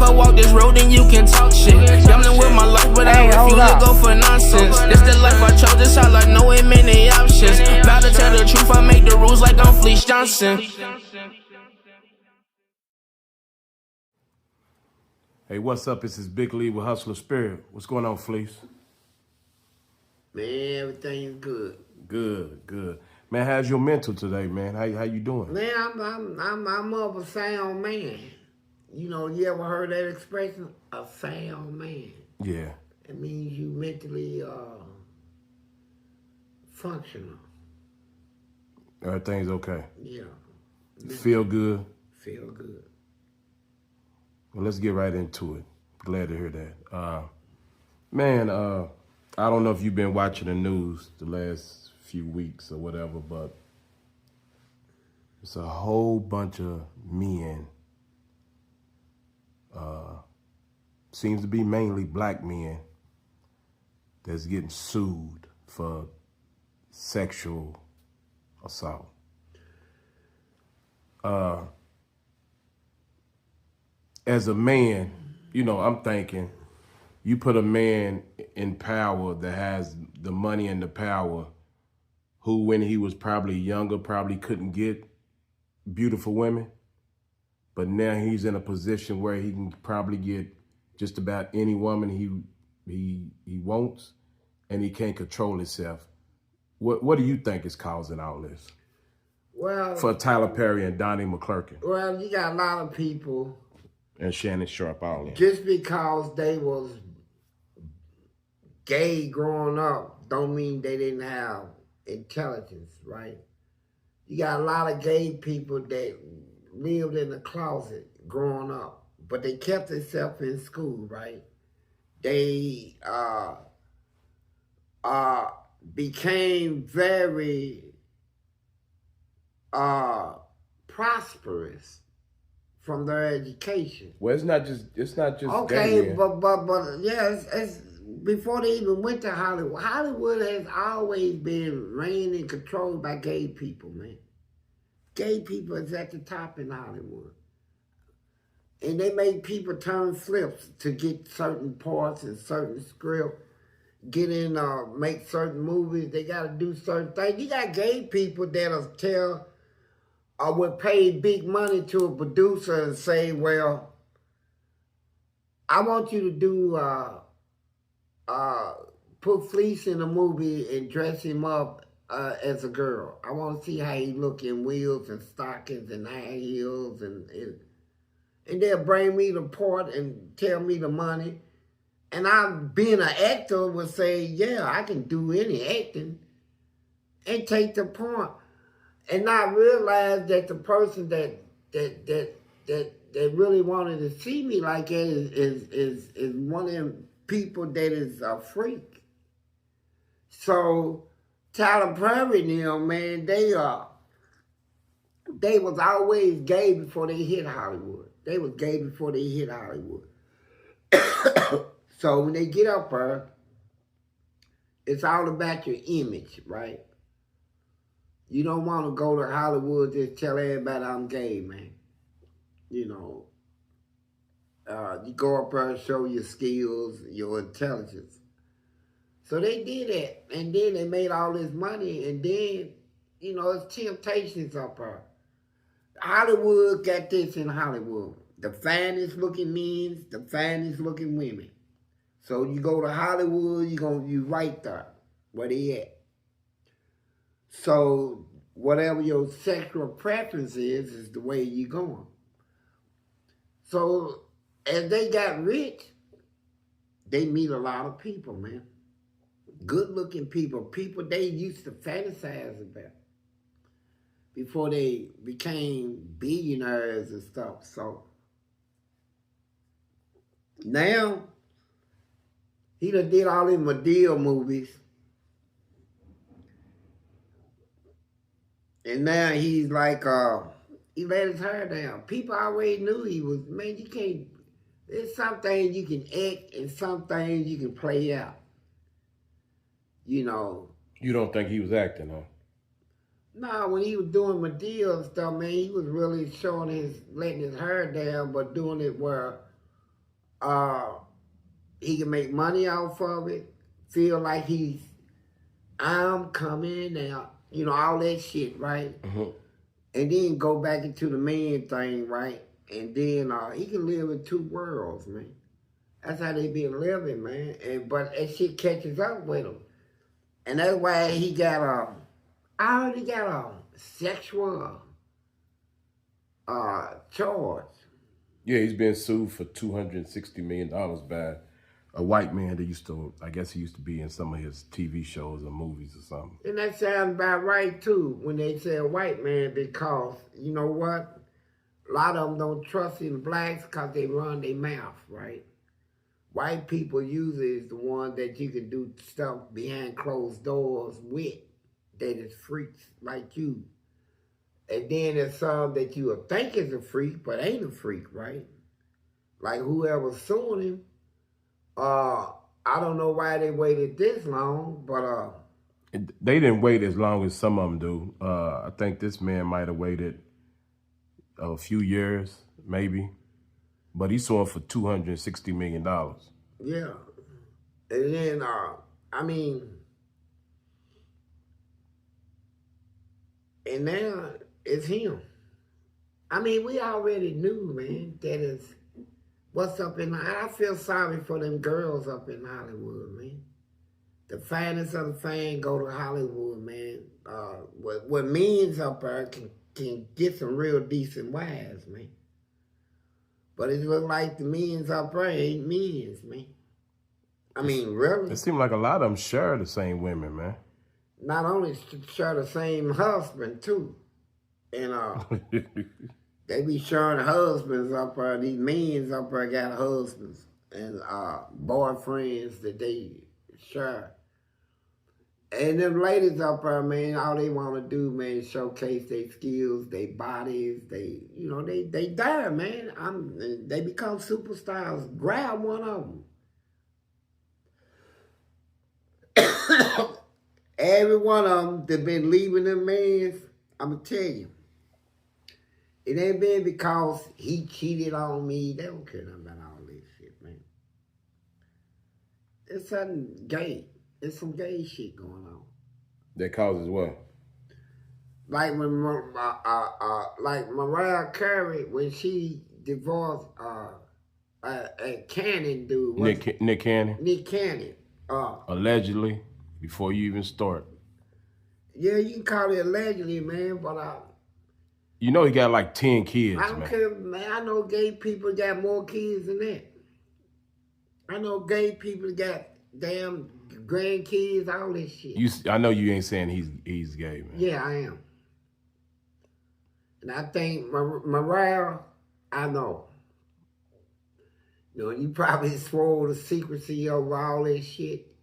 never walk this road, then you can talk shit. Gambling with my life, but I refuse to go for nonsense. This the life I chose, this all I know, ain't many options. About to tell the truth, I make the rules like I'm Fleece Johnson. Hey, what's up? This is Big Lee with Hustler Spirit. What's going on, Fleece? Man, everything's good. Good. Man, how's your mental today, man? How you doing? Man, I'm of a sound man. You know, you ever heard that expression? A sound man. Yeah. It means you mentally functional. Everything's okay. Yeah. Feel good? Feel good. Well, let's get right into it. Glad to hear that. Man, I don't know if you've been watching the news the last few weeks or whatever, but it's a whole bunch of men, seems to be mainly black men, that's getting sued for sexual assault. As a man, you know, I'm thinking, you put a man in power that has the money and the power, who when he was probably younger, probably couldn't get beautiful women, but now he's in a position where he can probably get just about any woman he wants, and he can't control himself. What do you think is causing all this? Well, For Tyler Perry and Donnie McClurkin. Well, you got a lot of people. And Shannon Sharp, all in. Just because they was gay growing up, don't mean they didn't have intelligence, right? You got a lot of gay people that lived in the closet growing up, but they kept themselves in school, right? They became very prosperous from their education. Well, it's not just okay, gay, but yeah, it's before they even went to Hollywood. Hollywood has always been reigned and controlled by gay people, man. Gay people is at the top in Hollywood. And they make people turn flips to get certain parts and certain script, get in, make certain movies. They got to do certain things. You got gay people that'll tell or would pay big money to a producer and say, well, I want you to do, put Fleece in a movie and dress him up as a girl. I want to see how he look in wheels and stockings and high heels, and they'll bring me the part and tell me the money. And I, being an actor, would say, yeah, I can do any acting and take the part. And not realize that the person that really wanted to see me like that is one of them people that is a freak. So Tyler Perry and them, man, they was always gay before they hit Hollywood. They was gay before they hit Hollywood. So when they get up there, it's all about your image, right? You don't want to go to Hollywood just tell everybody I'm gay, man. You know, you go up there and show your skills, your intelligence. So they did that, and then they made all this money, and then, you know, it's temptations up there. Hollywood got this in Hollywood. The finest looking men, the finest looking women. So you go to Hollywood, you right there, where they at. So whatever your sexual preference is the way you going. So as they got rich, they meet a lot of people, man. Good-looking people, people they used to fantasize about before they became billionaires and stuff. So now, he done did all them Madea movies. And now he's like, he let his hair down. People already knew he was, man, you can't, there's some things you can act and some things you can play out. You know. You don't think he was acting, huh? No, when he was doing Madea and stuff, man, he was really showing letting his hair down, but doing it where He can make money off of it, feel like I'm coming now, all that shit, right? Mm-hmm. And then go back into the man thing, right? And then he can live in two worlds, man. That's how they been living, man. But that shit catches up with him. And that's why he got I already got a sexual charge. Yeah, he's been sued for $260 million by a white man that I guess he used to be in some of his TV shows or movies or something. And that sounds about right, too, when they say a white man, because, you know what? A lot of them don't trust in blacks because they run their mouth, right? White people usually is the one that you can do stuff behind closed doors with that is freaks like you. And then there's some that you would think is a freak, but ain't a freak, right? Like whoever's suing him, I don't know why they waited this long, but they didn't wait as long as some of them do. I think this man might have waited a few years, maybe, but he's suing for $260 million. yeah. And then, and now it's him. We already knew, man, that is what's up in. I feel sorry for them girls up in Hollywood, man. The finest of the fine go to Hollywood, man. What men's up there can get some real decent wives, man. But it looks like the men's up there ain't men's, man. Really. It seems like a lot of them share the same women, man. Not only share the same husband, too. And they be sharing husbands up there. These men's up there got husbands and boyfriends that they share. And them ladies up there, man, all they want to do, man, is showcase their skills, their bodies. They die, man. They become superstars. Grab one of them. Every one of them that been leaving them mans, I'm going to tell you, it ain't been because he cheated on me. They don't care nothing about all this shit, man. It's something gay. There's some gay shit going on. That causes what? Like when like Mariah Carey, when she divorced a Cannon dude. Nick Cannon? Nick Cannon. Allegedly, before you even start. Yeah, you can call it allegedly, man, but you know he got like 10 kids, I don't care, man. I know gay people got more kids than that. I know gay people got damn grandkids, all this shit. I know you ain't saying he's gay, man. Yeah, I am. And I think Mariah, I know. You probably swore the secrecy over all this shit.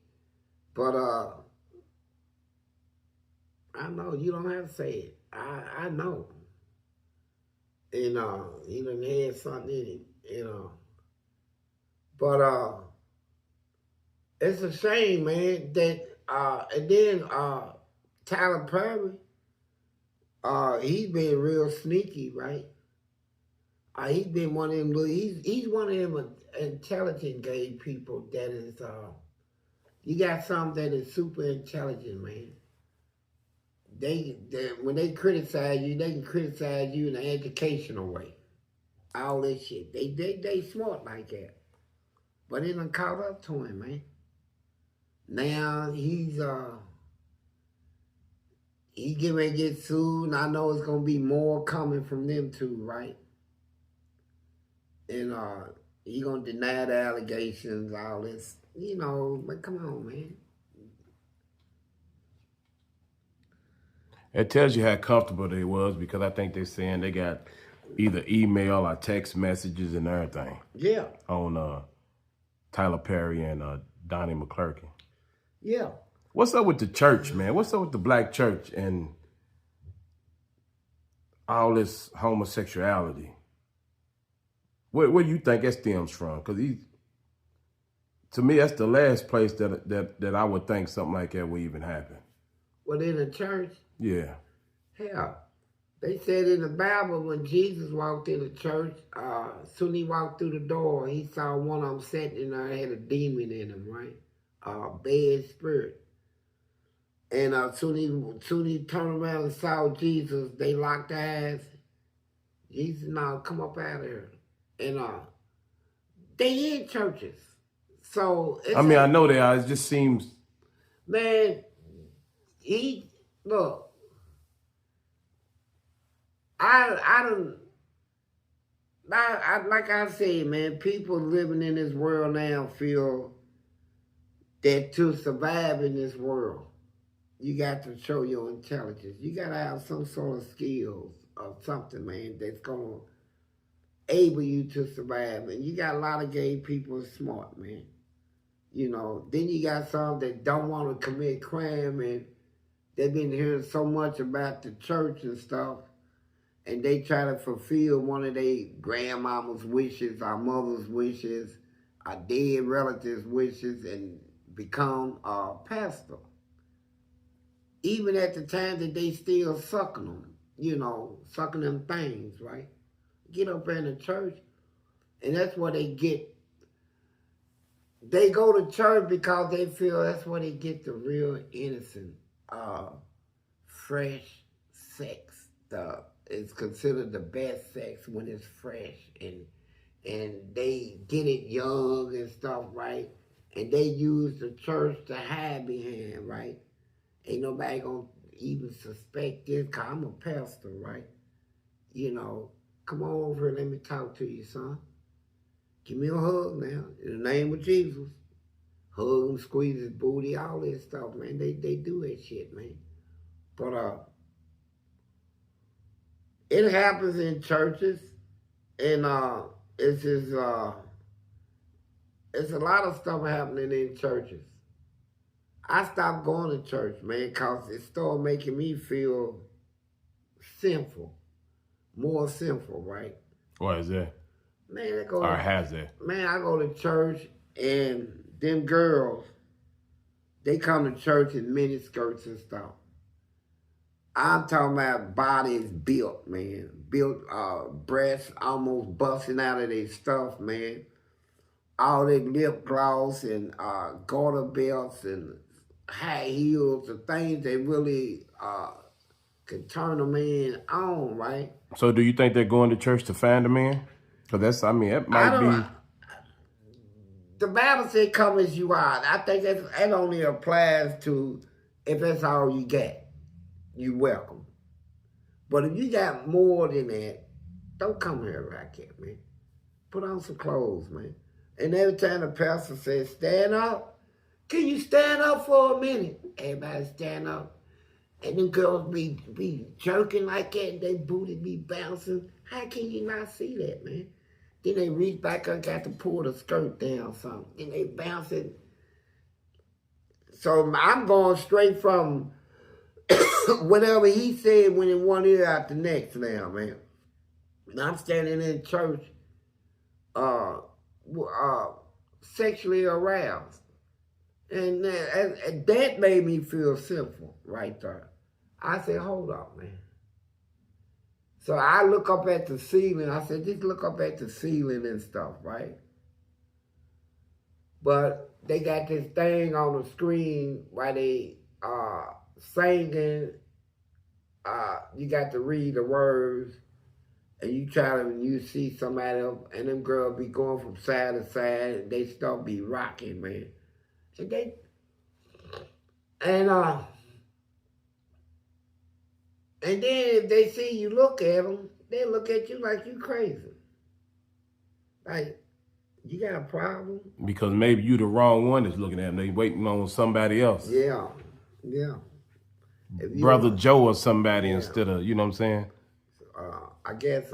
But I know you don't have to say it. I know. He done had something in him, But it's a shame, man, that and then Tyler Perry, he's been real sneaky, right? He's been one of them. He's one of them intelligent gay people that is. You got some that is super intelligent, man. They when they criticize you, they can criticize you in an educational way. All this shit. They smart like that. But it done caught up to him, man. Now he's he getting ready to get sued, and I know it's gonna be more coming from them too, right? And he gonna deny the allegations, all this, but come on, man. It tells you how comfortable they was, because I think they're saying they got either email or text messages and everything. Yeah. On Tyler Perry and Donnie McClurkin. Yeah. What's up with the church, man? What's up with the black church and all this homosexuality? Where do you think that stems from? Because to me, that's the last place that I would think something like that would even happen. Well, in the church? Yeah. Hell, They said in the Bible when Jesus walked in the church, soon he walked through the door, he saw one of them sitting in there, had a demon in him, right? Bad spirit. And soon he turned around and saw Jesus, they locked eyes. Jesus, now come up out of here. And they in churches. So I mean, I know they are. It just seems, man, look, like I say, man, people living in this world now feel that to survive in this world, you got to show your intelligence. You got to have some sort of skills or something, man, that's going to able you to survive. And you got a lot of gay people smart, man. You know, then you got some that don't want to commit crime, and they've been hearing so much about the church and stuff, and they try to fulfill one of their grandmama's wishes, our mother's wishes, our dead relatives' wishes, and become a pastor. Even at the time that they still sucking them, you know, sucking them things, right? Get up in the church, and that's what they get. They go to church because they feel that's where they get the real innocent, fresh sex. It's considered the best sex when it's fresh, and they get it young and stuff, right? And they use the church to hide behind, right? Ain't nobody gonna even suspect this, cause I'm a pastor, right? You know, come on over and let me talk to you, son. Give me a hug now, in the name of Jesus. Hug him, squeeze his booty, all this stuff, man. They do that shit, man. But it happens in churches, and it's a lot of stuff happening in churches. I stopped going to church, man, because it started making me feel sinful, more sinful, right? what is that? Man, I go Or has that? Man, I go to church, and them girls, they come to church in mini skirts and stuff. I'm talking about bodies built, man. Built breasts almost busting out of their stuff, man. All their lip gloss and garter belts and high heels, the things they really can turn a man on, right? So do you think they're going to church to find a man? Because that's, I mean, that might be. The Bible said, come as you are. I think that only applies to if that's all you got. You welcome. But if you got more than that, don't come here like that, man. Put on some clothes, man. And every time the pastor says, stand up, can you stand up for a minute? Everybody stand up. And them girls be jerking like that, and they booty be bouncing. How can you not see that, man? Then they reach back and got to pull the skirt down something. Then they bounce it. So I'm going straight from whatever he said went in one ear out the next now, man. And I'm standing in church sexually aroused. And that made me feel sinful right there. I said, hold up, man. So I look up at the ceiling. I said, just look up at the ceiling and stuff, right? But they got this thing on the screen while they singing. You got to read the words, and you see somebody else, and them girls be going from side to side, and they start be rocking, man. And then if they see you look at them, they look at you like you crazy. Like, you got a problem? Because maybe you the wrong one that's looking at them. They waiting on somebody else. Yeah. Brother Joe or somebody instead of, you know what I'm saying? I guess,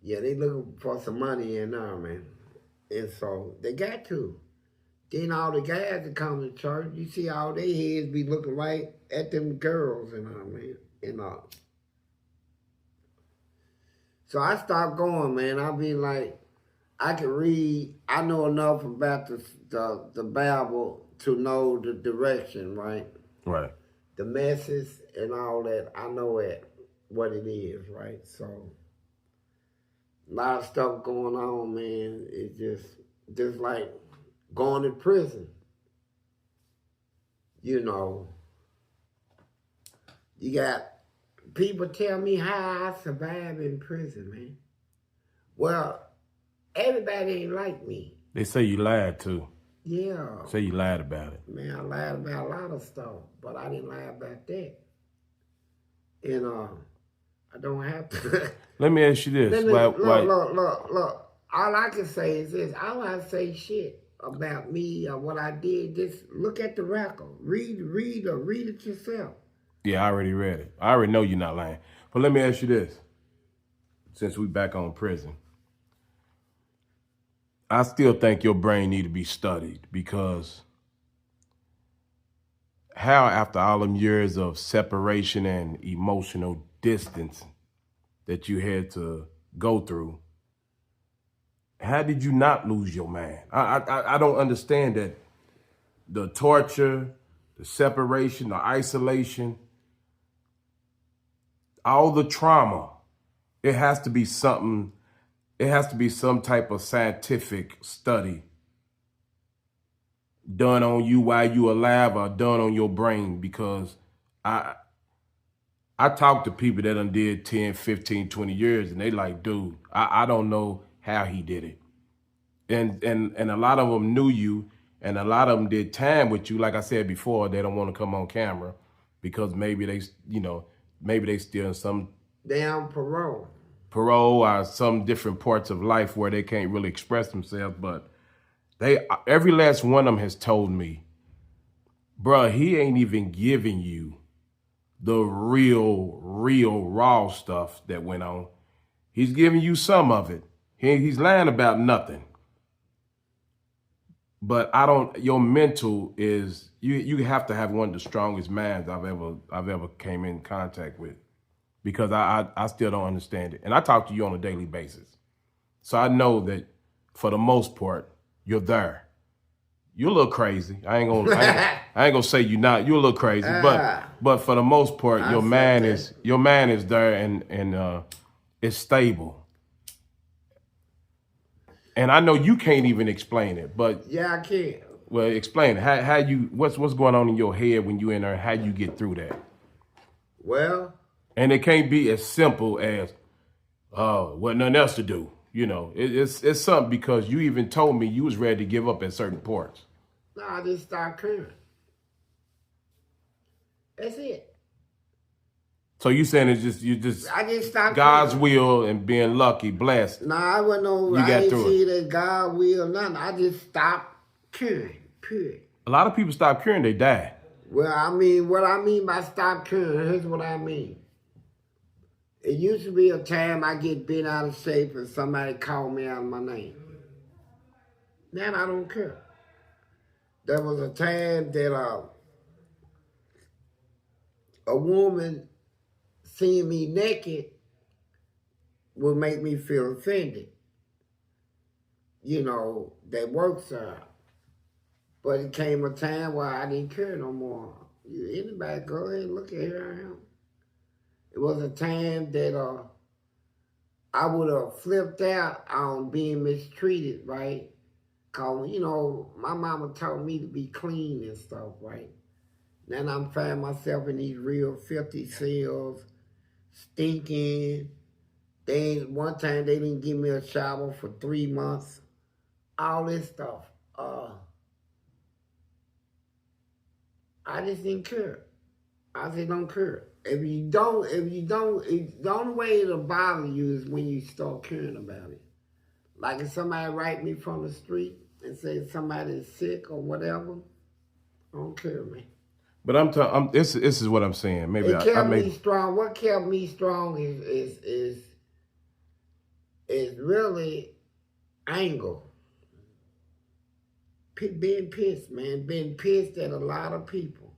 they looking for some money in there, man. And so they got to. Then all the guys that come to church, you see all their heads be looking right at them girls and all, man. And so I stopped going, man. I be like, I can read. I know enough about the Bible to know the direction, right? Right. The message and all that. I know it, what it is, right? So, a lot of stuff going on, man. It's just like going to prison. You know, you got people tell me how I survive in prison, man. Well, everybody ain't like me. They say you lied too. Yeah. Say you lied about it. Man, I lied about a lot of stuff, but I didn't lie about that. And I don't have to. Let me ask you this. Look. All I can say is this. I don't have to say shit about me or what I did. Just look at the record. Read it yourself. Yeah, I already read it. I already know you're not lying. But let me ask you this. Since we back on prison, I still think your brain need to be studied, because how, after all them years of separation and emotional distance that you had to go through, how did you not lose your mind? I don't understand that. The torture, the separation, the isolation, all the trauma, it has to be something, it has to be some type of scientific study done on you while you alive, or done on your brain, because I talk to people that done did 10, 15, 20 years, and they like, dude, I don't know how he did it. And a lot of them knew you, and a lot of them did time with you. Like I said before, they don't want to come on camera because maybe they, maybe they still in some Damn parole or some different parts of life where they can't really express themselves. But every last one of them has told me, bruh, he ain't even giving you the real raw stuff that went on. He's giving you some of it. He's lying about nothing. But your mental is, you have to have one of the strongest minds I've ever came in contact with, because I still don't understand it. And I talk to you on a daily basis. So I know that for the most part, you're there. You're a little crazy. I ain't gonna say you're not. You're a little crazy, but for the most part, your man is there, and it's stable. And I know you can't even explain it, but yeah, I can. Well, explain it. How you, what's going on in your head when you in there? How you get through that? Well, and it can't be as simple as, what nothing else to do. It's something, because you even told me you was ready to give up at certain parts. No, I just stopped crying. That's it. So you saying I just stopped God's crying. Will and being lucky, blessed. No, I wasn't no. I ain't see that God will nothing. I just stopped curing. Period. A lot of people stop curing, they die. Well, I mean, what I mean by stop curing, here's what I mean. It used to be a time I get bent out of shape and somebody called me out of my name. Now I don't care. There was a time that a woman seeing me naked would make me feel offended. That works out. But it came a time where I didn't care no more. Anybody go ahead and look at here I am. It was a time that I would have flipped out on being mistreated, right? Because, my mama taught me to be clean and stuff, right? Now I'm finding myself in these real filthy cells, stinking. One time they didn't give me a shower for 3 months. All this stuff. I just didn't care. I just don't care. The only way it'll bother you is when you start caring about it. Like if somebody write me from the street and say somebody's sick or whatever, I don't care, man. But this is what I'm saying. Maybe it kept me strong. What kept me strong is really anger. Being pissed, man. Being pissed at a lot of people.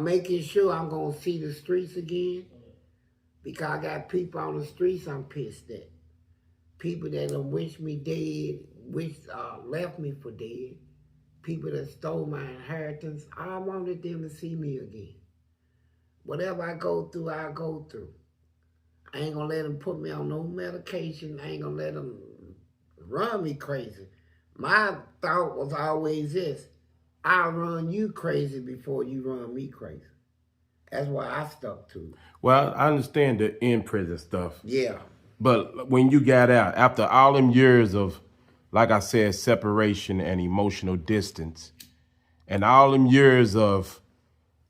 Making sure I'm going to see the streets again. Because I got people on the streets I'm pissed at. People that have wished me dead, left me for dead. People that stole my inheritance. I wanted them to see me again. Whatever I go through, I go through. I ain't gonna let them put me on no medication. I ain't gonna let them run me crazy. My thought was always this: I'll run you crazy before you run me crazy. That's why I stuck to it. Well, I understand the in prison stuff. Yeah. But when you got out, after all them years of, like I said, separation and emotional distance, and all them years of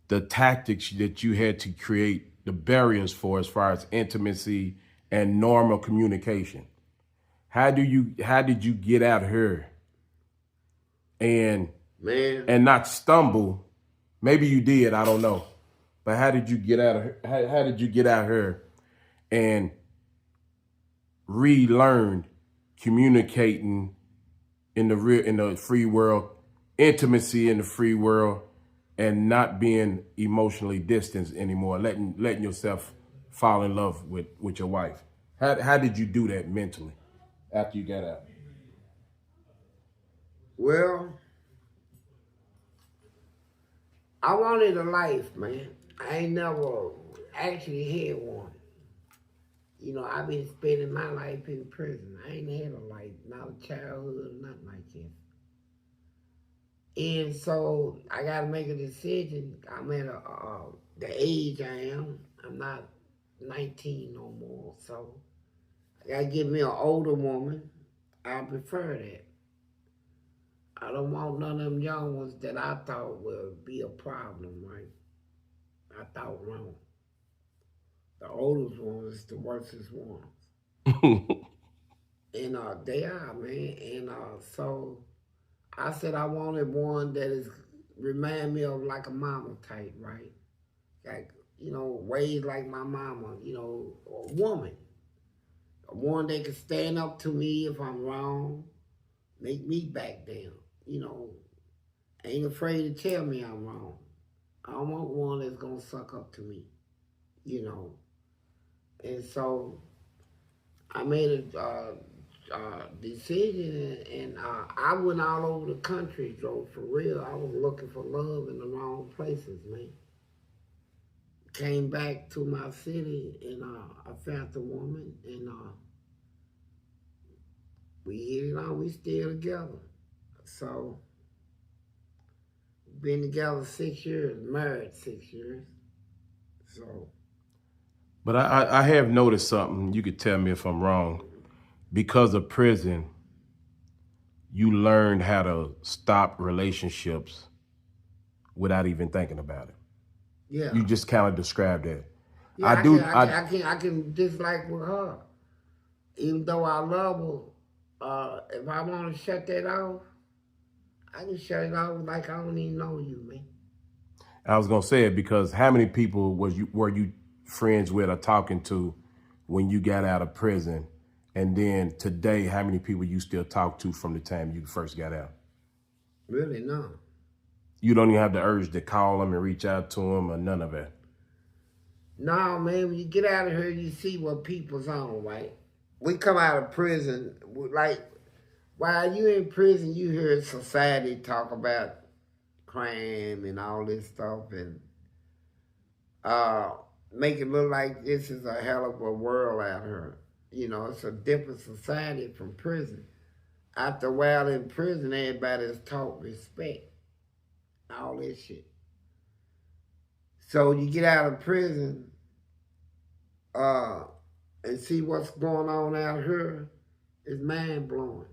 the tactics that you had to create the barriers for as far as intimacy and normal communication, how did you get out here and not stumble? Maybe you did, I don't know. But how did you get out of how did you get out here and relearn communicating in the free world, intimacy in the free world, and not being emotionally distanced anymore, letting yourself fall in love with your wife? How did you do that mentally after you got out? Well, I wanted a life, man. I ain't never actually had one. You know, I've been spending my life in prison. I ain't had a life, not a childhood, nothing like that. And so I got to make a decision. I'm at the age I am. I'm not 19 no more. So I got to get me an older woman. I prefer that. I don't want none of them young ones that I thought would be a problem, right? I thought wrong. The oldest ones is the worstest ones. And they are, man. And so I said I wanted one that is remind me of like a mama type, right? Like, you know, ways like my mama, you know, a woman. A woman that can stand up to me if I'm wrong, make me back down, you know. Ain't afraid to tell me I'm wrong. I don't want one that's gonna suck up to me, you know. And so I made a decision, and I went all over the country, Joe, for real. I was looking for love in the wrong places, man. Came back to my city, and I found the woman, and we hit it on. We still together. So, been together 6 years, married 6 years. So. But I have noticed something. You could tell me if I'm wrong. Because of prison, you learned how to stop relationships without even thinking about it. Yeah. You just kind of described that. Yeah, I can dislike with her. Even though I love her, if I want to shut that off, I can shut it off like I don't even know you, man. I was gonna say it because how many people were you friends with or talking to when you got out of prison? And then today, how many people you still talk to from the time you first got out? Really, none. You don't even have the urge to call them and reach out to them or none of that? No, man, when you get out of here, you see what people's on, right? We come out of prison, like, while you in prison, you hear society talk about crime and all this stuff and make it look like this is a hell of a world out here. You know, it's a different society from prison. After a while in prison, everybody is taught respect, all this shit. So you get out of prison and see what's going on out here, it's mind-blowing.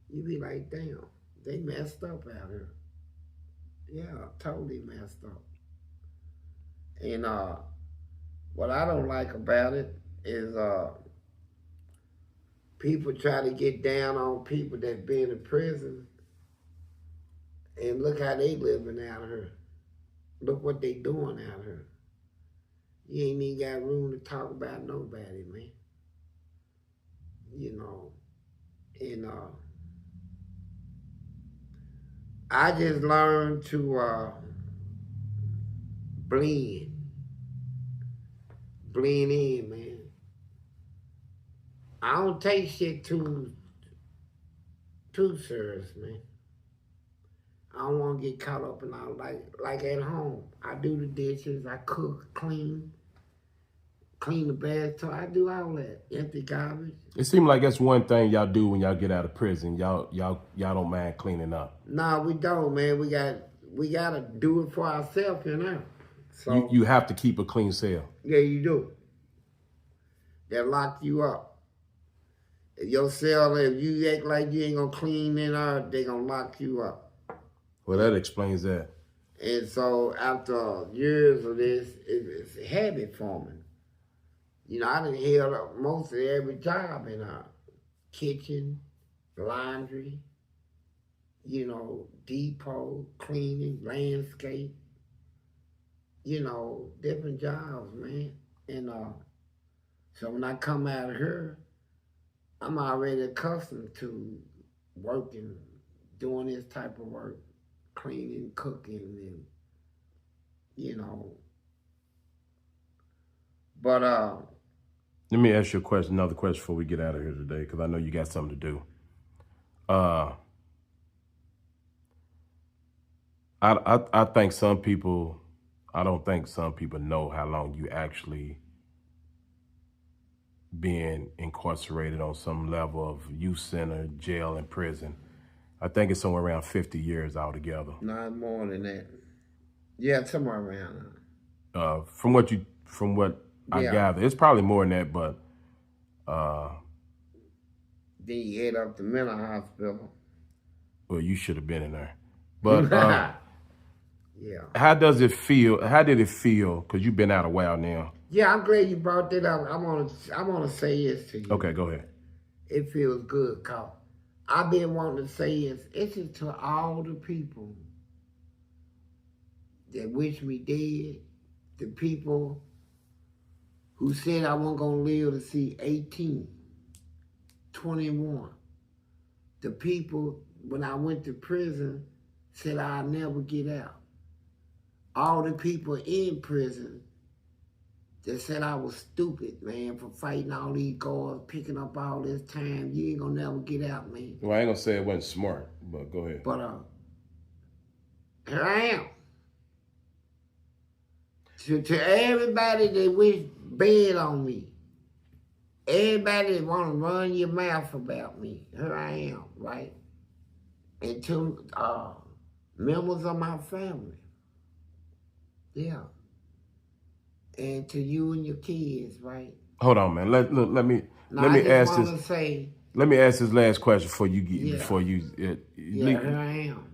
You be like, damn, they messed up out here. Yeah, totally messed up. And what I don't like about it is people try to get down on people that been in prison, and look how they living out here. Look what they doing out here. You ain't even got room to talk about nobody, man. You know, and I just learned to blend in, man. I don't take shit too serious, man. I don't want to get caught up in all like at home. I do the dishes, I cook, clean the bathtub. I do all that. Empty garbage. It seems like that's one thing y'all do when y'all get out of prison. Y'all don't mind cleaning up. No, we don't, man. We gotta do it for ourselves, you know. So You have to keep a clean cell. yeah, you do. They lock you up. If your cell, if you act like you ain't gonna clean it out, they gonna lock you up. Well, that explains that. And so after years of this, it's habit forming. You know, I done held up most of every job in a kitchen, laundry, you know, depot, cleaning, landscape, you know, different jobs, man. And so when I come out of here, I'm already accustomed to working, doing this type of work, cleaning, cooking, and, you know. But, let me ask you another question before we get out of here today, because I know you got something to do. I think some people, I don't think some people know how long you actually being incarcerated on some level of youth center, jail, and prison. I think it's somewhere around 50 years altogether. not more than that. Yeah, somewhere around there. From what I gather, it's probably more than that, but then you head up to mental hospital. well, you should have been in there. But yeah. how does it feel? How did it feel? Because you've been out a while now. Yeah, I'm glad you brought that up. I wanna say this to you. Okay, go ahead. It feels good, cause I've been wanting to say this. It's just to all the people that wish me dead, the people who said I wasn't gonna live to see 18, 21. The people, when I went to prison, said I'll never get out. All the people in prison that said I was stupid, man, for fighting all these guards, picking up all this time. You ain't gonna never get out, man. Well, I ain't gonna say it wasn't smart, but go ahead. But here I am. To everybody that wish bad on me, everybody that want to run your mouth about me, here I am, right? And to members of my family, yeah. And to you and your kids, right? Hold on, man. Let me ask this. Let me ask this last question before you get here I am.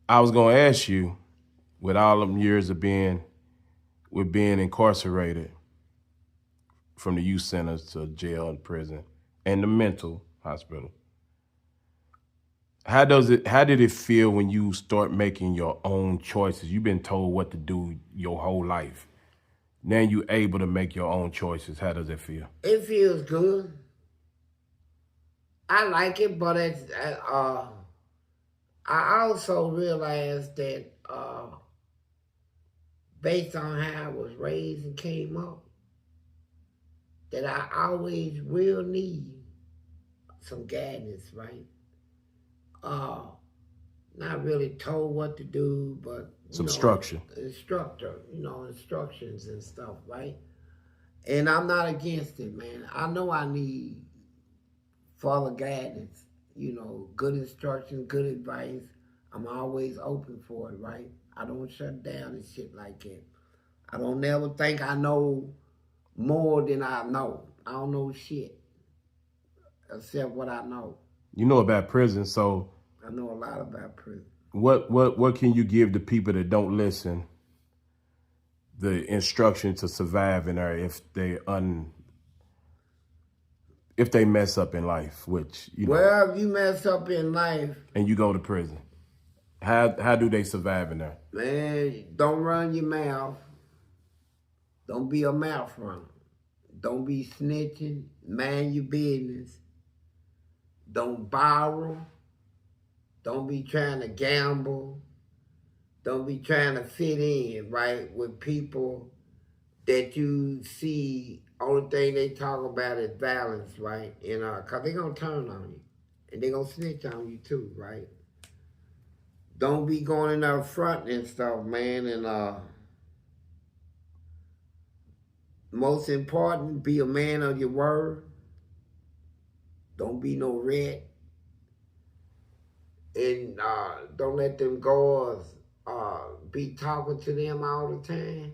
I was gonna ask you, with all them years of being incarcerated, from the youth centers to jail and prison and the mental hospital, how did it feel when you start making your own choices? You've been told what to do your whole life. Now you're able to make your own choices. How does it feel? It feels good. I like it, but I also realized that based on how I was raised and came up, that I always will need some guidance, right? Not really told what to do, but some structure. Instructions and stuff, right? And I'm not against it, man. I know I need further guidance, good instruction, good advice. I'm always open for it, right? I don't shut down and shit like that. I don't never think I know more than I know. I don't know shit except what I know. You know about prison, so I know a lot about prison. What can you give the people that don't listen the instruction to survive in there if they mess up in life, which Well, if you mess up in life and you go to prison, how do they survive in there? Man, don't run your mouth. Don't be a mouth runner. Don't be snitching. Mind your business. Don't borrow. Don't be trying to gamble. Don't be trying to fit in, right, with people that you see, only thing they talk about is violence, right? And because they're going to turn on you. And they're going to snitch on you too, right? don't be going in there front and stuff, man. And most important, be a man of your word. Don't be no rat. And don't let them girls be talking to them all the time.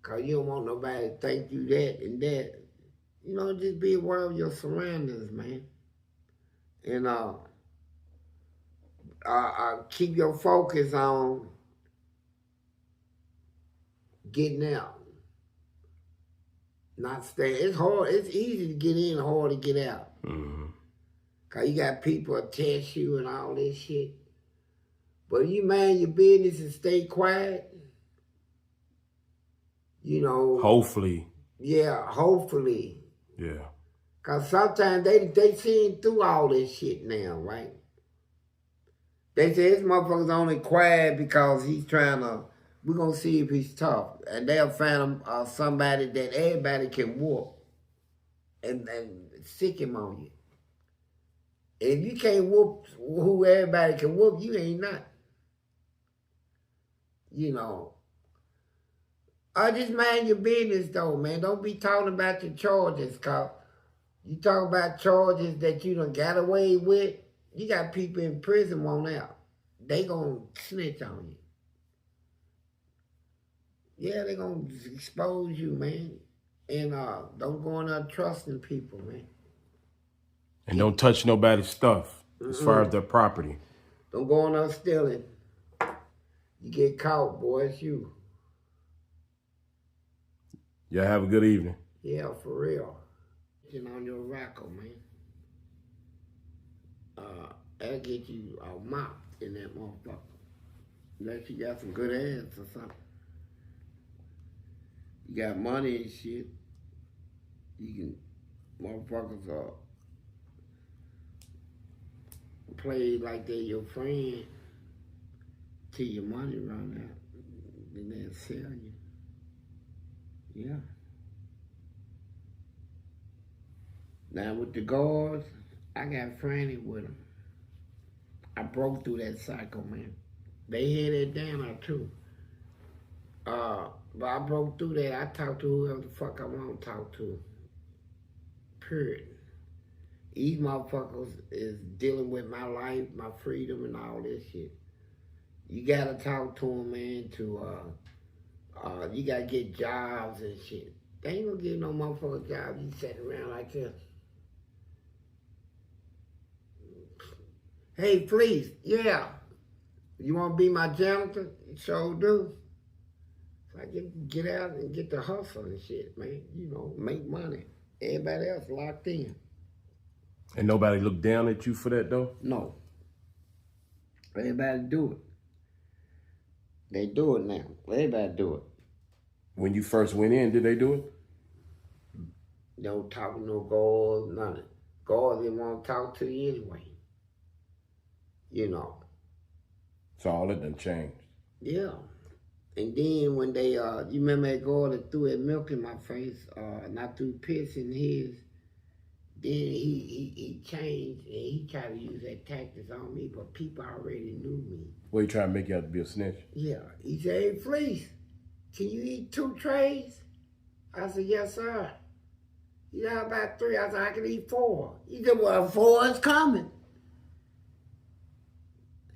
Because you don't want nobody to think you that and that. You know, just be aware of your surroundings, man. And keep your focus on getting out. Not staying. It's hard. It's easy to get in, hard to get out. Mm-hmm. Because you got people attach you and all this shit. But if you mind your business and stay quiet, you know. Hopefully. Yeah, hopefully. Yeah. Because sometimes they seeing through all this shit now, right? They say this motherfucker's only quiet because he's trying to, we're going to see if he's tough. And they'll find him somebody that everybody can whoop and sick him on you. If you can't whoop who everybody can whoop, you ain't not. You know. Just mind your business though, man. Don't be talking about your charges, cause you talk about charges that you done got away with. You got people in prison won't out. They gonna snitch on you. Yeah, they gonna expose you, man. And don't go in there trusting people, man. And don't touch nobody's stuff as far as their property. Don't go in there stealing. You get caught, boy, it's you. Y'all have a good evening. Yeah, for real. On your racco, man. That'll get you mopped in that motherfucker. Unless you got some good ass or something. You got money and shit. You can, motherfuckers play like they're your friend till your money run out. Then they'll sell you. Yeah. Now with the guards, I got frantic with them. I broke through that cycle, man. They had it down there too. But I broke through that. I talk to whoever the fuck I want to talk to. Period. These motherfuckers is dealing with my life, my freedom, and all this shit. You gotta talk to them, man, you gotta get jobs and shit. They ain't gonna give no motherfucker job. You sitting around like this. Hey, Fleece, yeah. You wanna be my janitor? Sure do. So I get out and get the hustle and shit, man. You know, make money. Everybody else locked in. And nobody look down at you for that though? No. Everybody do it. They do it now. Everybody do it. When you first went in, did they do it? Don't talk to no girls, nothing. Girls didn't want to talk to you anyway. You know. So all that done changed. Yeah. And then when they, you remember that girl that threw that milk in my face, not threw piss in his, then he changed and he tried to use that tactics on me, but people already knew me. Well, he trying to make you out to be a snitch? Yeah. He said, hey, Fleece, can you eat 2 trays? I said, yes, sir. He said, how about 3? I said, I can eat 4. He said, well, 4 is coming.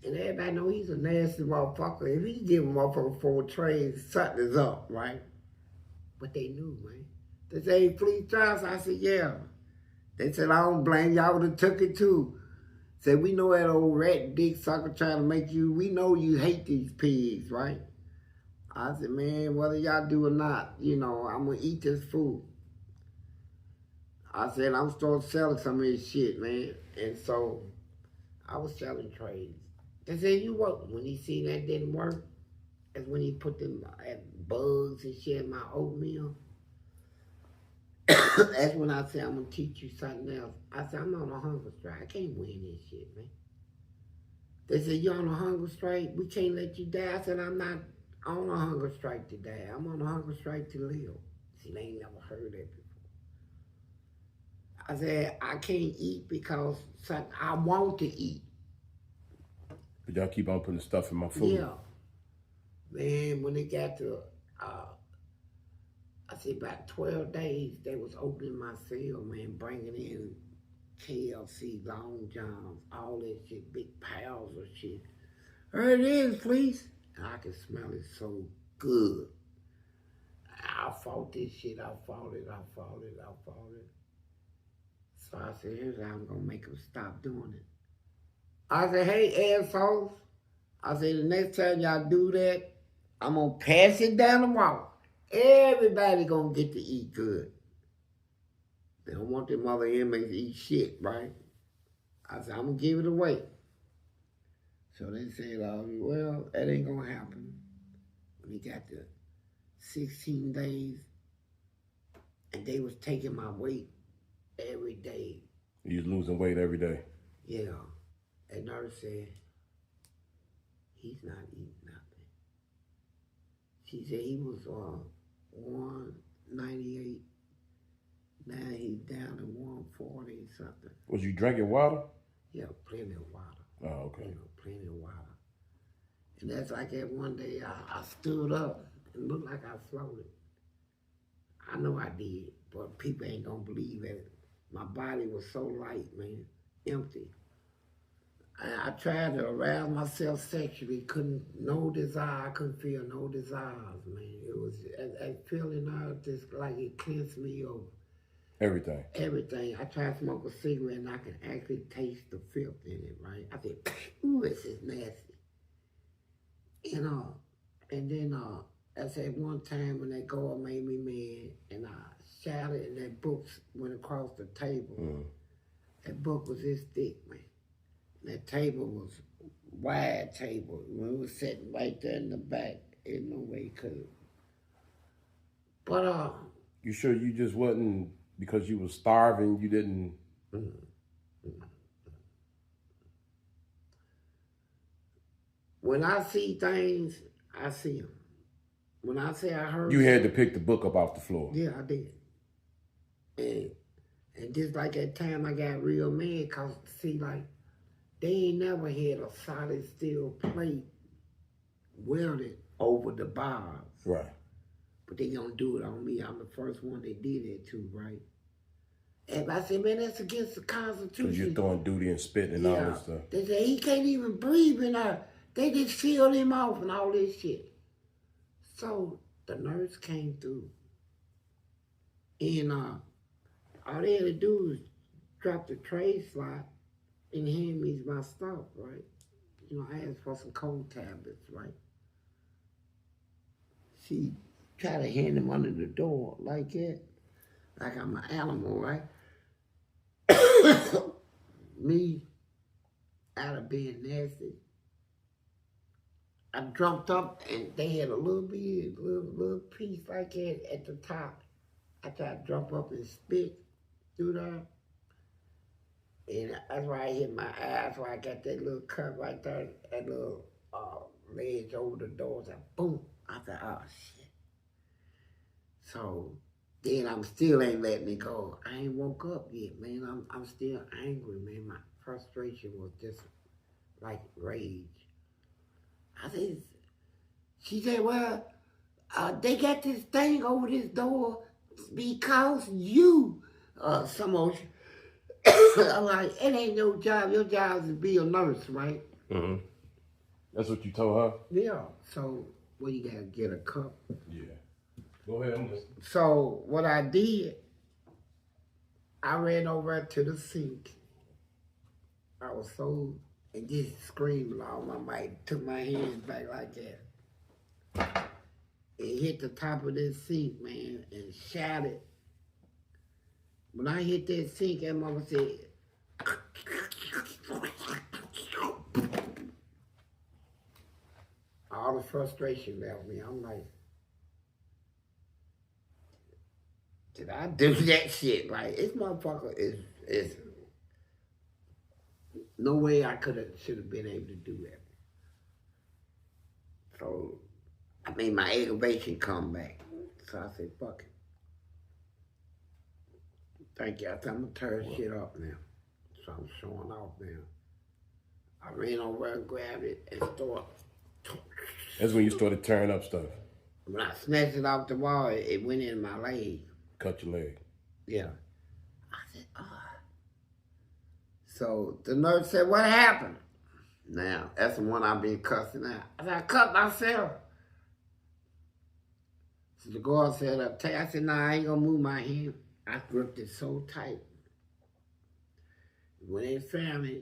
And everybody know he's a nasty motherfucker. If he give a motherfucker 4 trays, something is up, right? But they knew, man. They said, hey, Fleece Johnson. I said, yeah. They said, I don't blame you. I would have took it too. Said, we know that old rat dick sucker trying to make you, we know you hate these pigs, right? I said, man, whether y'all do or not, you know, I'm going to eat this food. I said, I'm starting selling some of this shit, man. And so I was selling trays. They said, you what? When he seen that didn't work, that's when he put them bugs and shit in my oatmeal. That's when I said, I'm going to teach you something else. I said, I'm on a hunger strike. I can't win this shit, man. They said, you on a hunger strike? We can't let you die. I said, I'm not on a hunger strike to die. I'm on a hunger strike to live. See, they ain't never heard that before. I said, I can't eat because I want to eat. But y'all keep on putting stuff in my food. Yeah. Man, when it got to, I say about 12 days, they was opening my cell, man, bringing in KFC, Long Johns, all that shit, big piles of shit. There it is, Fleece. And I can smell it so good. I fought this shit, I fought it. So I said, here's how I'm gonna make them stop doing it. I said, hey, assholes. I said, the next time y'all do that, I'm gonna pass it down the wall. Everybody gonna get to eat good. They don't want them other inmates to eat shit, right? I said, I'm gonna give it away. So they said, well, that ain't gonna happen. When he got to 16 days, and they was taking my weight every day. You was losing weight every day? Yeah. And nurse said, he's not eating nothing. She said he was 198. Now he's down to 140 something. Was you drinking water? Yeah, plenty of water. Oh, okay. You know, plenty of water. And that's like that one day I stood up and looked like I floated. I know I did, but people ain't gonna believe it. My body was so light, man, empty. I tried to arouse myself sexually, no desire, I couldn't feel no desires, man. It was a feeling just like it cleansed me over. Everything. Everything. I tried to smoke a cigarette and I could actually taste the filth in it, right? I said, ooh, this is nasty. And then I said one time when that girl made me mad and I shouted and that book went across the table. Mm. That book was this thick, man. That table was wide table. When it was sitting right there in the back, ain't no way it could. But you sure you just wasn't because you was starving? You didn't. When I see things, I see them. When I say I heard, You had to pick the book up off the floor. Yeah, I did. And just like that time, I got real mad because see, like. They ain't never had a solid steel plate welded over the bars. Right. But they gonna do it on me. I'm the first one they did it to, right? And I said, man, that's against the Constitution. Because you're throwing duty and spit and all this stuff. They said, he can't even breathe in there. They just sealed him off and all this shit. So the nurse came through. And all they had to do was drop the tray slot and hand me my stuff, right? You know, I asked for some cold tablets, right? She tried to hand them under the door like that, like I'm an animal, right? Me, out of being nasty, I jumped up and they had a little piece like that at the top. I tried to jump up and spit through there. And that's why I hit my eye. That's why I got that little cut right there, that little ledge over the door. It's like, boom. I thought, oh, shit. So then I'm still ain't letting it go. I ain't woke up yet, man. I'm still angry, man. My frustration was just like rage. I said, she said, well, they got this thing over this door because you, some old I'm like, it ain't your job. Your job is to be a nurse, right? Mm-hmm. That's what you told her? Yeah. So, well, you gotta get a cup. Yeah. Go ahead, I'm listening. So, what I did, I ran over to the sink. I was so, and just screamed all my might, took my hands back like that. It hit the top of this sink, man, and shouted. When I hit that sink, that mama said, all the frustration left me. I'm like, did I do that shit? Like, this motherfucker is no way I should have been able to do that. So I made my aggravation come back. So I said, fuck it. Thank you. I said, I'm gonna tear shit up now. So I'm showing off now. I ran over and grabbed it and started. That's when you started tearing up stuff. When I snatched it off the wall, it went in my leg. Cut your leg. Yeah. I said, ah. So the nurse said, what happened? Now, that's the one I've been cussing out. I said, I cut myself. So the girl said, I said, nah, I ain't gonna move my hand. I gripped it so tight. When they found me,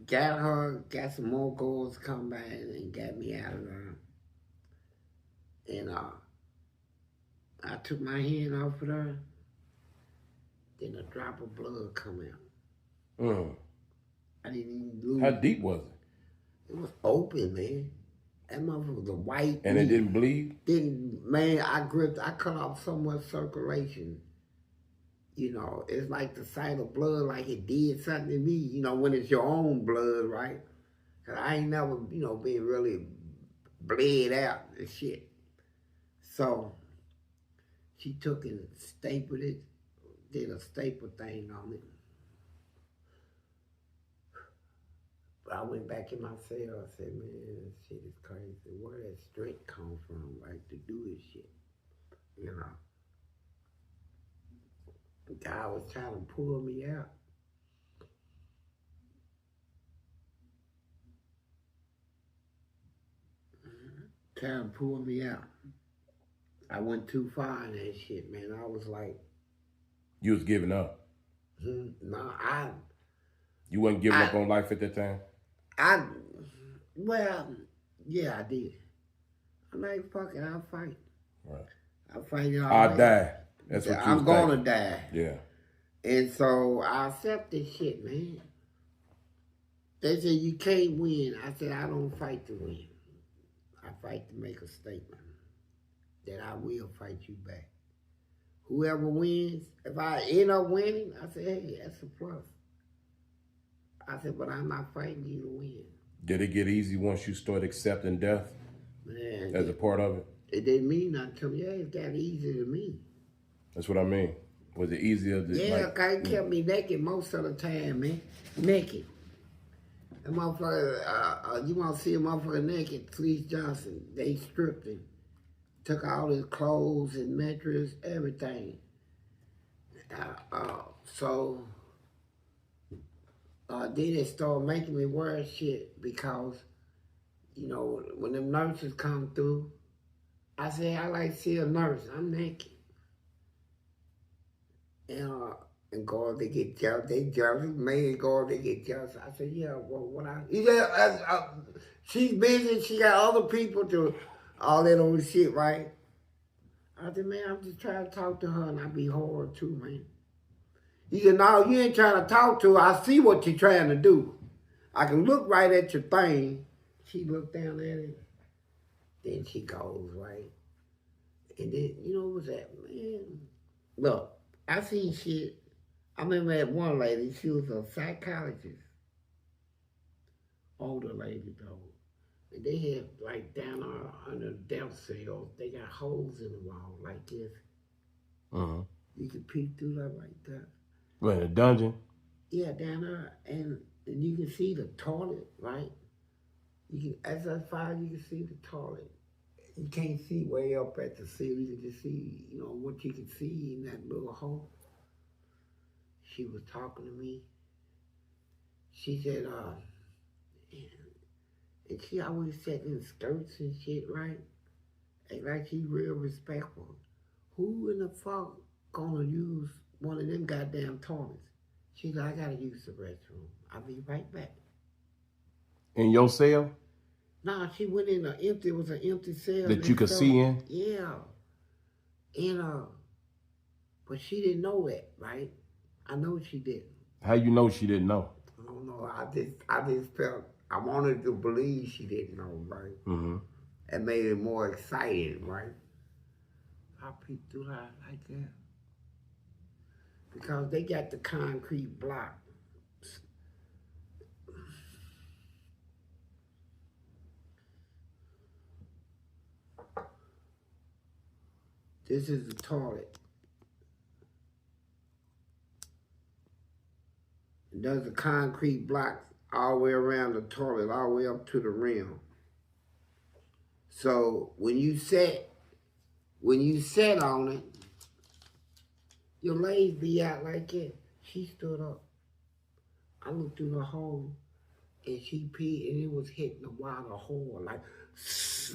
got her, got some more girls come back and got me out of there. And I took my hand off of her. Then a drop of blood come out. I didn't even lose. How deep was it? It was open, man. That motherfucker was a white. And it didn't bleed? Man, I cut off so much circulation. You know, it's like the sight of blood, like it did something to me, you know, when it's your own blood, right? Cause I ain't never, you know, been really bled out and shit. So, she took and stapled it, did a staple thing on it. But I went back in my cell, I said, man, this shit is crazy. Where that strength come from, right, to do this shit, you know? The guy was trying to pull me out. Trying to pull me out. I went too far in that shit, man. I was like... You was giving up? No, You wasn't giving up on life at that time? Well, yeah, I did. I'm like, fuck it, I'll fight. Right. I'll fight it all. I'll die. That's what you I'm gonna die. Yeah. And so I accept this shit, man. They said, you can't win. I said, I don't fight to win. I fight to make a statement that I will fight you back. Whoever wins, if I end up winning, I said, hey, that's a plus. I said, but I'm not fighting you to win. Did it get easy once you started accepting death? Man, as a part of it? It didn't mean nothing to me. Yeah, it got easy to me. That's what I mean. Was it easier to... Yeah, it kept me naked most of the time, man. Naked. That motherfucker, you want to see a motherfucker naked, Fleece Johnson, they stripped him. Took all his clothes and mattress, everything. Then they started making me wear shit because, you know, when them nurses come through, I say, I like to see a nurse, I'm naked. And God, they get jealous, man, God, they get jealous. I said, yeah, well, he said, she's busy, she got other people to, all that old shit, right? I said, man, I'm just trying to talk to her and I be hard too, man. He said, no, you ain't trying to talk to her, I see what you're trying to do. I can look right at your thing. She looked down at it, then she goes, right? And then, you know what's that, man? Look, I seen shit. I remember that one lady, she was a psychologist. Older lady, though. And they had, like, down under the death cells, they got holes in the wall like this. Uh-huh. You could peek through that like that. What, in a dungeon? Yeah, down there. And you can see the toilet, right? You can, as far as you can see the toilet. You can't see way up at the ceiling. You can just see, you know, what you can see in that little hole. She was talking to me. She said, and she always said in skirts and shit, right? And like she real respectful. Who in the fuck gonna use one of them goddamn toilets? She's like, I gotta use the restroom. I'll be right back. In your cell? No, she went in it was an empty cell. That you could see in? Yeah. And, but she didn't know that, right? I know she didn't. How you know she didn't know? I don't know. I just felt, I wanted to believe she didn't know, right? Mm-hmm. It made it more exciting, right? I peeked through that like that. Because they got the concrete block. This is the toilet. There's a concrete block all the way around the toilet, all the way up to the rim. So when you sat on it, your legs be out like that. She stood up. I looked through the hole, and she peed, and it was hitting the water hole,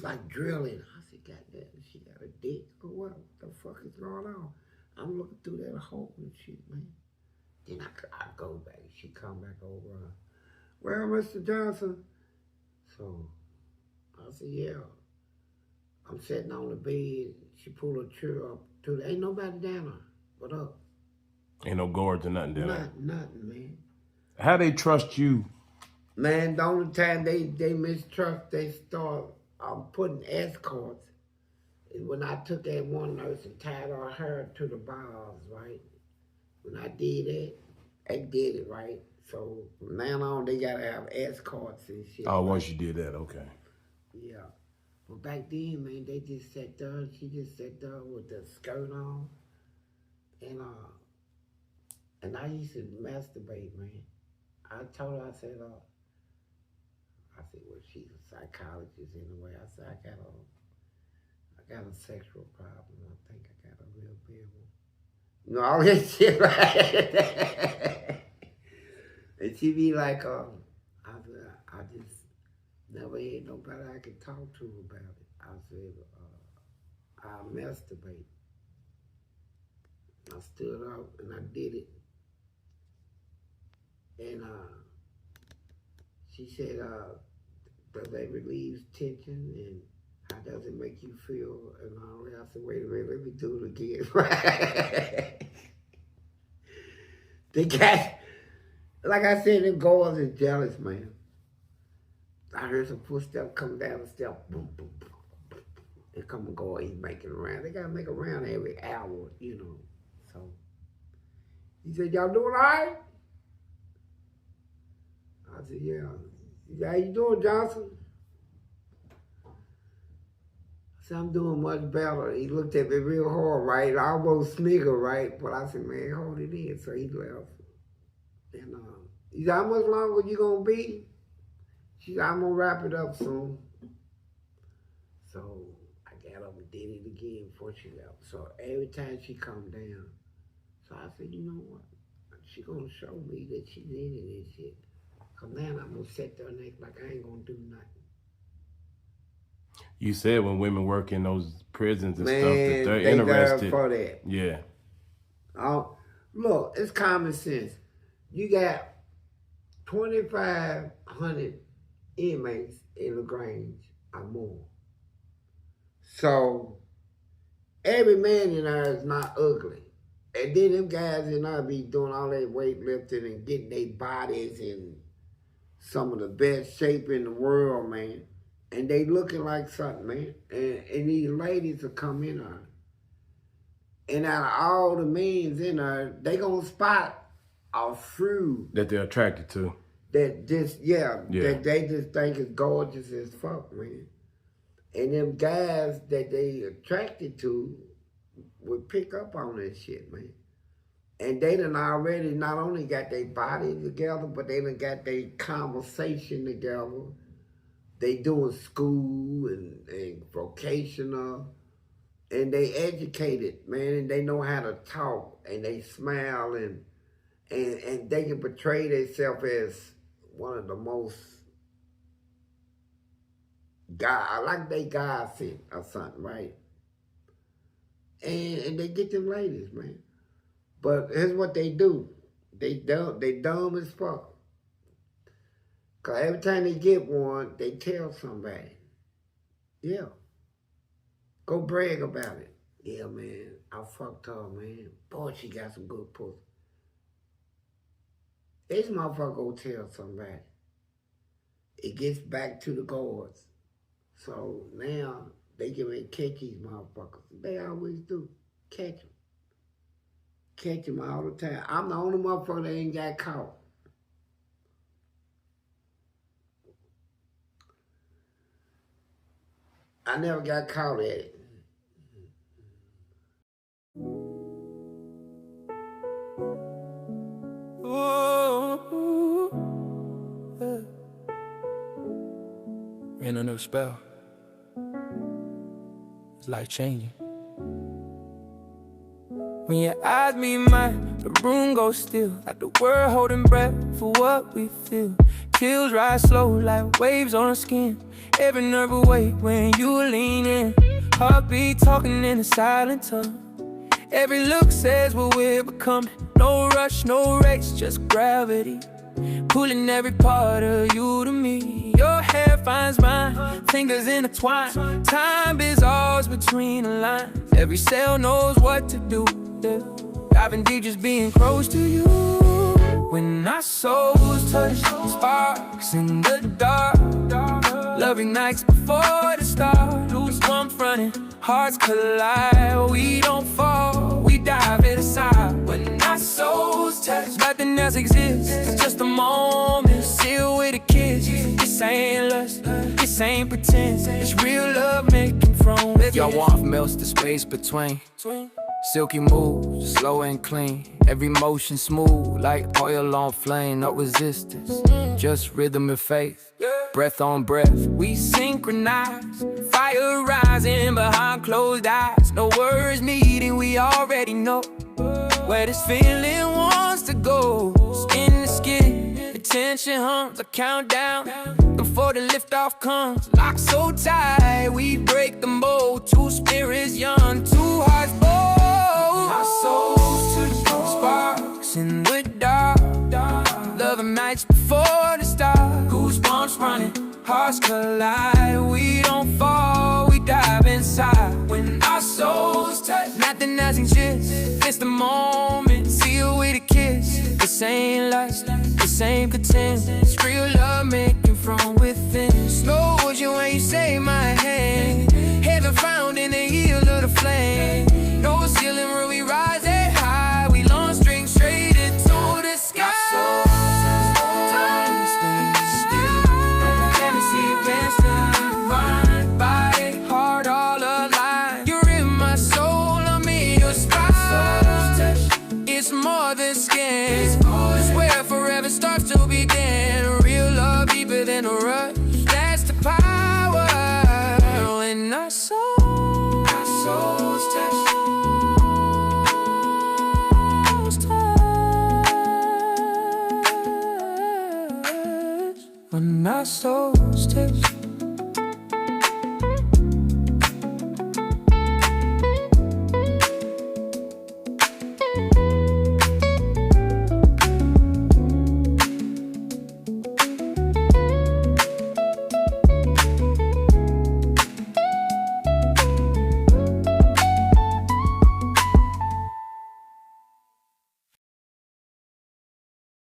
like drilling. I said, God damn, she got a dick or what? What the fuck is going on? I'm looking through that hole and shit, man. Then I go back. She come back over. Well, Mr. Johnson. So I said, yeah. I'm sitting on the bed. She pulled a chair up to the, ain't nobody down there. What up? Ain't no guards or nothing down there. Nothing, man. How they trust you? Man, the only time they mistrust, they start putting escorts is when I took that one nurse and tied her hair to the bars, right? When I did that, I did it, right? So from now on, they gotta have escorts and shit. Oh, once you did that, okay. Yeah. But back then, man, they just sat there. She just sat there with the skirt on, and I used to masturbate, man. I told her, I said, well, she's a psychologist anyway. I said, I got a sexual problem. I think I got a real big one. You know, all that shit, right? And she be like, I just never had nobody I could talk to about it. I said, I masturbate. I stood up and I did it. And she said, does that relieve tension and how does it make you feel and all that? I said, wait a minute, let me do it again. They got, like I said, them girls is jealous, man. I heard some footsteps come down the step, boom, boom, boom, boom. They come and go, he's making around. They gotta make around every hour, you know. So he said, y'all doing all right? I said, yeah. He said, how you doing, Johnson? I said, I'm doing much better. He looked at me real hard, right? I almost sniggered, right? But I said, man, hold it in. So he left. And he said, how much longer you gonna be? She said, I'm gonna wrap it up soon. So I got up and did it again before she left. So every time she come down, so I said, you know what? She gonna show me that she's into this shit. Cause now I'm gonna sit there and act like I ain't gonna do nothing. You said when women work in those prisons and Man, stuff that they're they interested. for that. Yeah. Look, it's common sense. You got 2,500 inmates in LaGrange or more. So every man in there is not ugly. And then them guys in there be doing all that weightlifting and getting their bodies in some of the best shape in the world, man. And they looking like something, man. And these ladies will come in there. And out of all the men's in there, they gonna spot a few That they're attracted to. that just, that they just think is gorgeous as fuck, man. And them guys that they attracted to would pick up on that shit, man. And they done already not only got their body together, but they done got their conversation together. They doing school and vocational, and they educated, man, and they know how to talk, and they smile, and they can portray themselves as one of the most I like they gossip or something, right? And they get them ladies, man. But here's what they do. They dumb as fuck. Cause every time they get one, they tell somebody. Yeah. Go brag about it. Yeah, man, I fucked her, man. Boy, she got some good pussy. This motherfucker go tell somebody. It gets back to the guards. So now they get ready to catch these motherfuckers. They always do. Catch them. Catch them all the time. I'm the only motherfucker that ain't got caught. I never got caught at it. and under a spell. It's life changing. When your eyes meet mine, the room goes still, like the world holding breath for what we feel. Chills rise slow like waves on skin. Every nerve awake when you lean in. Heartbeat talking in a silent tongue. Every look says what we're becoming. No rush, no race, just gravity pulling every part of you to me. Your hair finds mine, fingers intertwine. Time dissolves between the lines. Every cell knows what to do. Diving deep, just being close to you. When our souls touch, sparks in the dark. Love ignites before the start. Lose warmth running, hearts collide. We don't fall, we dive inside. When our souls touch, nothing else exists. It's just a moment, sealed with a kiss. This ain't lust, this ain't pretense. It's real love making from within. Your warmth melts the space between. Silky moves, slow and clean. Every motion smooth, like oil on flame. No resistance, just rhythm and faith. Breath on breath, we synchronize. Fire rising behind closed eyes. No words needed, we already know where this feeling wants to go. Skin to skin, the tension hums. I count down before the liftoff comes. Locked so tight, we break the mold. Two spirits young, two hearts bold. Our souls to the bone, sparks in the dark. Love nights before the start. Goosebumps running, hearts collide. We don't fall, we dive inside. When our souls touch, nothing else exists. It's the moment, sealed with a kiss. This ain't lust, this ain't pretend. It's real love making from within. Slows you when you say my hand. Heaven found in the heel of the flame. No ceiling where we rise at high. We long string straight into the sky. More than skin. Swear forever starts to begin. Real love deeper than a rush. That's the power. When our souls touch. When our souls